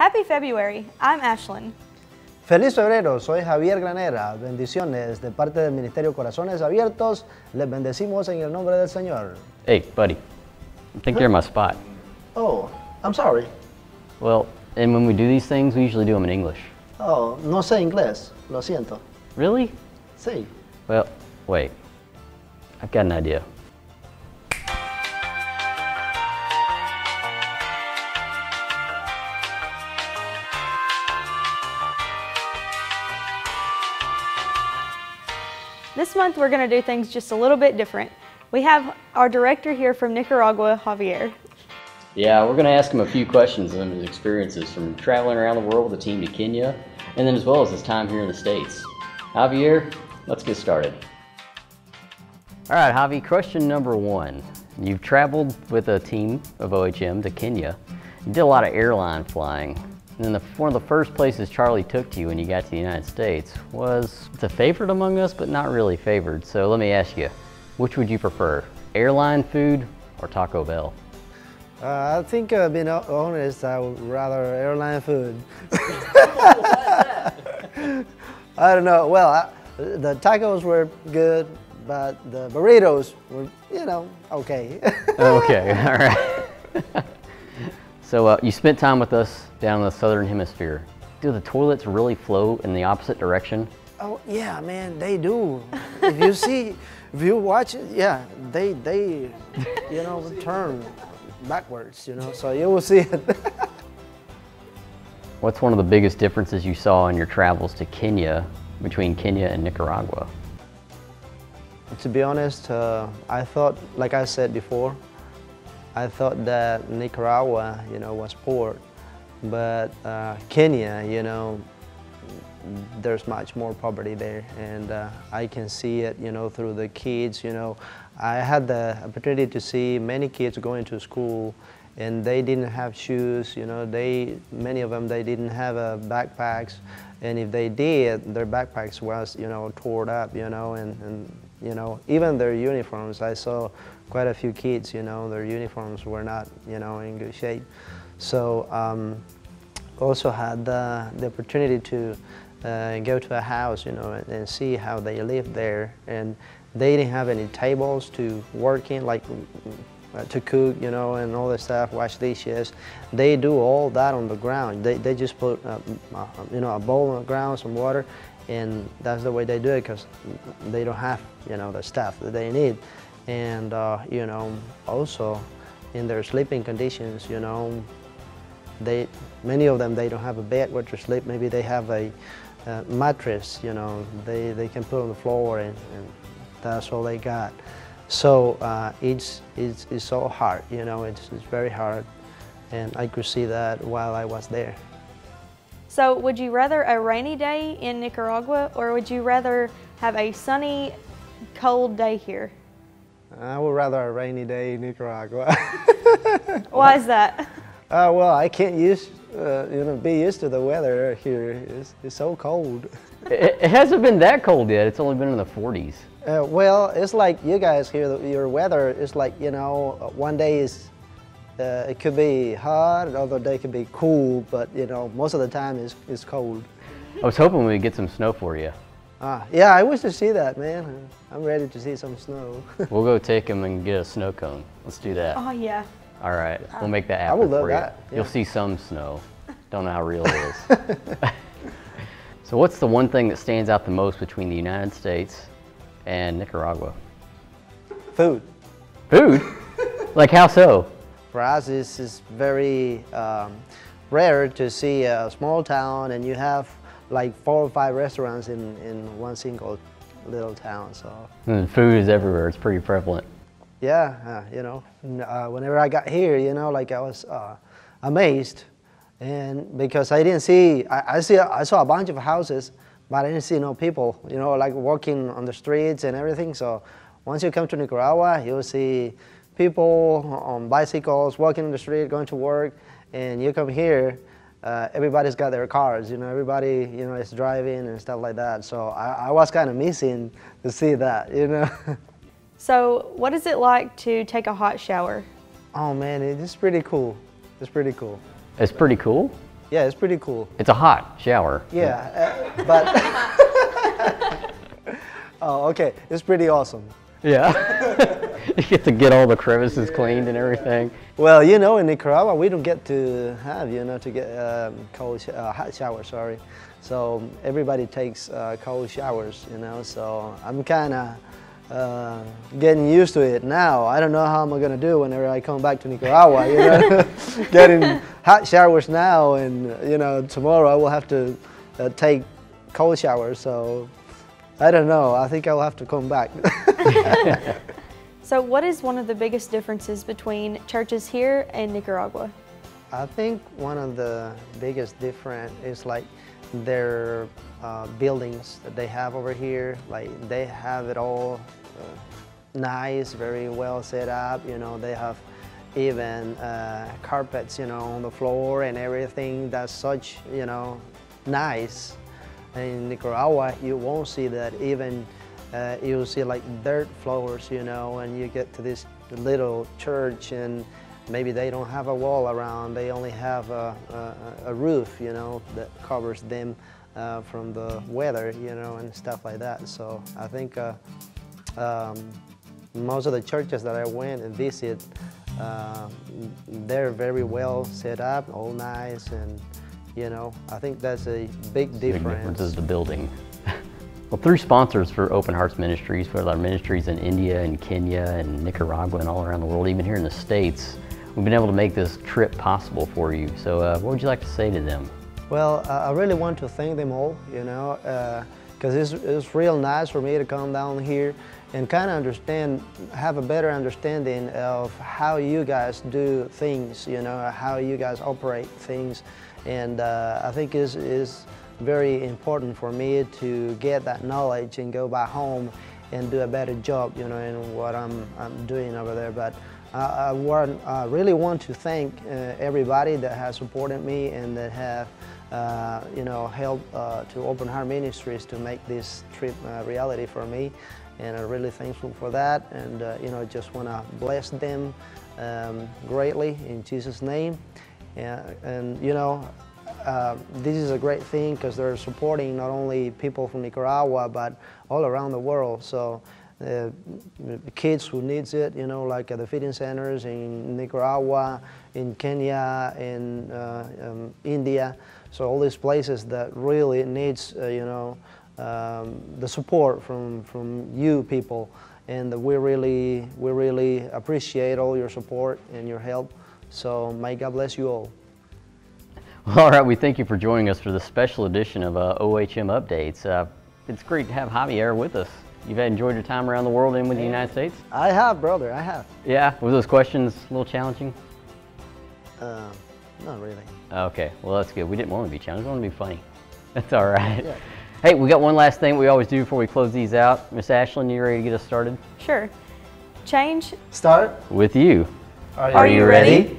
Happy February, I'm Ashlyn. Feliz febrero, soy Javier Granera. Bendiciones de parte del Ministerio Corazones Abiertos. Les bendecimos en el nombre del Señor. Hey, buddy, I think you're in my spot. Oh, I'm sorry. Well, and when we do these things, we usually do them in English. Oh, no sé inglés, lo siento. Really? Sí. Well, wait, I've got an idea. This month we're going to do things just a little bit different. We have our director here from Nicaragua, Javier. Yeah, we're going to ask him a few questions on his experiences from traveling around the world with the team to Kenya, and then as well as his time here in the States. Javier, let's get started. All right, Javi, question number one. You've traveled with a team of OHM to Kenya. You did a lot of airline flying. And then one of the first places Charlie took you when you got to the United States was the favorite among us, but not really favored. So let me ask you, which would you prefer, airline food or Taco Bell? I think, being honest, I would rather airline food. I don't know. Well, the tacos were good, but the burritos were, okay. Okay, all right. So you spent time with us down in the southern hemisphere. Do the toilets really flow in the opposite direction? Oh yeah, man, they do. If you watch it, yeah, they turn backwards, so you will see it. What's one of the biggest differences you saw in your travels to Kenya, between Kenya and Nicaragua? To be honest, I thought, like I said before, I thought that Nicaragua, was poor, but Kenya, there's much more poverty there, and I can see it, through the kids. I had the opportunity to see many kids going to school, and they didn't have shoes. Many of them, they didn't have backpacks, and if they did, their backpacks was, torn up, and even their uniforms. I saw quite a few kids, their uniforms were not, in good shape. So also had the opportunity to go to a house, and see how they lived there. And they didn't have any tables to work in, like to cook, and all that stuff, wash dishes. They do all that on the ground. They just put, a bowl on the ground, some water, and that's the way they do it, because they don't have, the stuff that they need. And, also in their sleeping conditions, many of them, they don't have a bed where to sleep. Maybe they have a mattress, they can put on the floor, and that's all they got. So it's so hard, it's very hard, and I could see that while I was there. So would you rather a rainy day in Nicaragua, or would you rather have a sunny, cold day here? I would rather a rainy day in Nicaragua. Why is that? Well, I can't be used to the weather here. It's so cold. It hasn't been that cold yet. It's only been in the 40s. Well, it's like you guys here, your weather is like, one day it could be hot, another day could be cool, but most of the time it's cold. I was hoping we'd get some snow for you. Yeah, I wish to see that, man. I'm ready to see some snow. We'll go take them and get a snow cone. Let's do that. Oh yeah. All right, we'll make that happen. I would love for you. that. Yeah. You'll see some snow. Don't know how real it is. So what's the one thing that stands out the most between the United States and Nicaragua? Food. Food? Like how so? For us, it's very rare to see a small town and you have like 4 or 5 restaurants in one single little town. So. And food is everywhere. It's pretty prevalent. Yeah, whenever I got here, like I was amazed, and because I didn't see, I saw a bunch of houses, but I didn't see no people, like walking on the streets and everything. So once you come to Nicaragua, you'll see people on bicycles, walking in the street, going to work, and you come here, everybody's got their cars, everybody, is driving and stuff like that. So I was kind of missing to see that, So what is it like to take a hot shower? Oh man, it's pretty cool. It's pretty cool. It's pretty cool? Yeah, it's pretty cool. It's a hot shower. Yeah, but oh, okay, it's pretty awesome. Yeah. You get to get all the crevices cleaned and everything. Well, you know, in Nicaragua, we don't get to have, you know, to get hot shower, sorry. So everybody takes cold showers, you know, so I'm kind of getting used to it now. I don't know how I'm going to do whenever I come back to Nicaragua, you know, getting hot showers now, and, you know, tomorrow I will have to take cold showers, so I don't know. I think I'll have to come back. So what is one of the biggest differences between churches here and Nicaragua? I think one of the biggest difference is like their buildings that they have over here. Like they have it all nice, very well set up. You know, they have even carpets, you know, on the floor and everything. That's such, you know, nice. In Nicaragua, you won't see that. Even you'll see like dirt floors, you know, and you get to this little church and maybe they don't have a wall around. They only have a roof, you know, that covers them from the weather, you know, and stuff like that. So I think most of the churches that I went and visit, they're very well set up, all nice, and you know, I think that's a big difference. The big difference is the building. Well, through sponsors for Open Hearts Ministries, with our ministries in India and Kenya and Nicaragua and all around the world, even here in the States, we've been able to make this trip possible for you. So what would you like to say to them? Well, I really want to thank them all, you know, because it's real nice for me to come down here and kind of understand, have a better understanding of how you guys do things, you know, how you guys operate things. And I think is very important for me to get that knowledge and go back home and do a better job, you know, in what I'm doing over there. But I really want to thank everybody that has supported me and that have, you know, helped to Open Heart Ministries to make this trip a reality for me. And I'm really thankful for that. And, you know, just want to bless them greatly in Jesus' name. And you know, this is a great thing because they're supporting not only people from Nicaragua but all around the world. So the kids who needs it, you know, like at the feeding centers in Nicaragua, in Kenya, in India. So all these places that really needs, you know, the support from you people, and we really appreciate all your support and your help. So may God bless you all. Well, all right, we thank you for joining us for this special edition of OHM Updates. It's great to have Javier with us. You've enjoyed your time around the world and with the United States? I have, brother, I have. Yeah, were those questions a little challenging? Not really. Okay, well that's good. We didn't want to be challenging, we want to be funny. That's all right. Yeah. Hey, we got one last thing we always do before we close these out. Miss Ashlyn, you ready to get us started? Sure. Change. Start. With you. Are you ready?